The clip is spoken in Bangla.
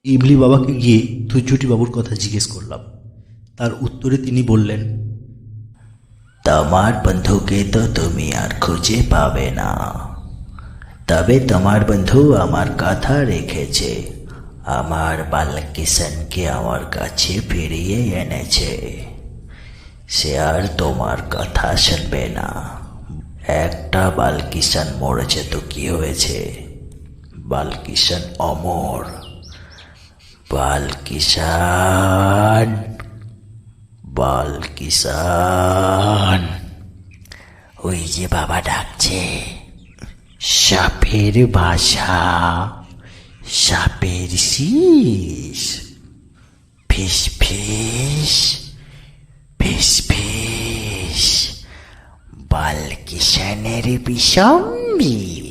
ইমলি বাবাকে গিয়ে ধৈর্যটি বাবুর কথা জিজ্ঞেস করলাম। তার উত্তরে তিনি বললেন, তোমার বন্ধুকে তো তুমি আর খুঁজে পাবে না, তবে তোমার বন্ধু আমার কথা রেখেছে, আমার বালকিশনকে আমার কাছে ফিরিয়ে এনেছে। সে আর তোমার কথা শুনবে না। একটা বালকিশন মরেছে তো কি হয়েছে, বালকিশন অমর। বালকিশন, বালকিশন, ওই যে বাবা ডাকছে, সাপের ভাষা, সাপের শীষ, ফিস ফিস, ফিস ফিস, বালকিশনের বিষম বিষ।